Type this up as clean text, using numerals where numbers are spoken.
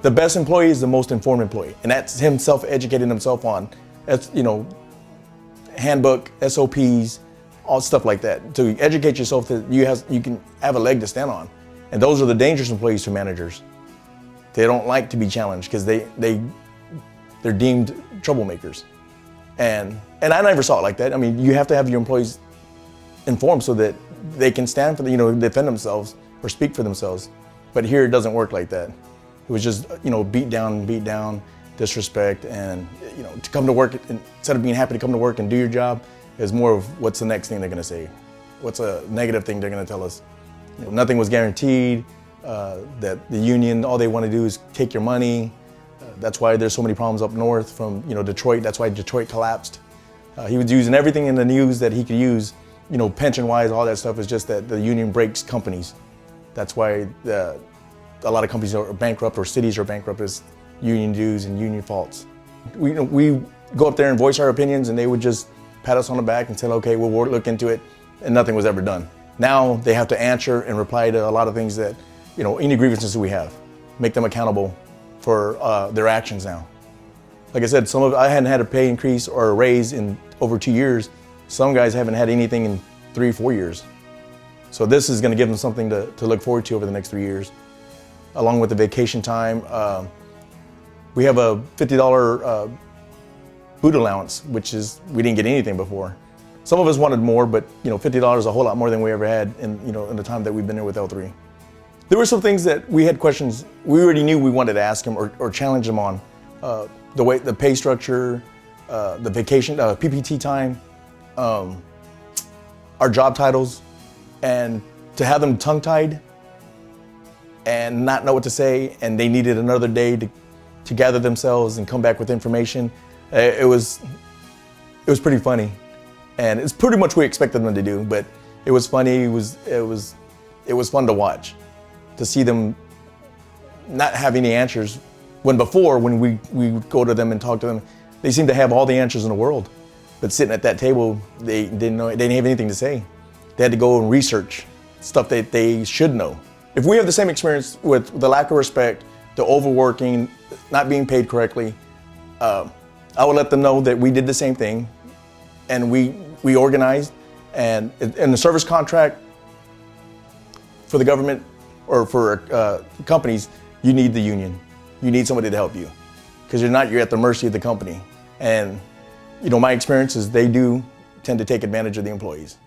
The best employee is the most informed employee, and that's him self-educating himself on, handbook, SOPs, all stuff like that. To educate yourself that you can have a leg to stand on. And those are the dangerous employees to managers. They don't like to be challenged because they're deemed troublemakers. And I never saw it like that. I mean, you have to have your employees informed so that they can stand for defend themselves or speak for themselves. But here it doesn't work like that. It was just, beat down, disrespect, and to come to work, instead of being happy to come to work and do your job, is more of what's the next thing they're gonna say? What's a negative thing they're gonna tell us? Nothing was guaranteed, that the union, all they wanna do is take your money. That's why there's so many problems up north from Detroit. That's why Detroit collapsed. He was using everything in the news that he could use, pension-wise, all that stuff is just that the union breaks companies. That's why a lot of companies are bankrupt or cities are bankrupt is union dues and union faults. We go up there and voice our opinions and they would just pat us on the back and say, okay, we'll look into it, and nothing was ever done. Now they have to answer and reply to a lot of things that, any grievances we have, make them accountable for their actions now. Like I said, I hadn't had a pay increase or a raise in over 2 years. Some guys haven't had anything in 3-4 years. So this is gonna give them something to look forward to over the next 3 years. Along with the vacation time, we have a $50 food allowance, which is, we didn't get anything before. Some of us wanted more, but $50 is a whole lot more than we ever had in the time that we've been there with L3. There were some things that we had questions, we already knew we wanted to ask him or challenge him on. The pay structure, the vacation, PPT time, our job titles, and to have them tongue-tied and not know what to say, and they needed another day to gather themselves and come back with information. It was pretty funny, and it's pretty much what we expected them to do. But it was funny. It was fun to watch, to see them not have any answers. When we would go to them and talk to them, they seemed to have all the answers in the world. But sitting at that table, they didn't have anything to say. They had to go and research stuff that they should know. If we have the same experience with the lack of respect, the overworking, not being paid correctly, I would let them know that we did the same thing, and we organized. And in the service contract for the government or for companies, you need the union. You need somebody to help you, because you're at the mercy of the company. And my experience is they do tend to take advantage of the employees.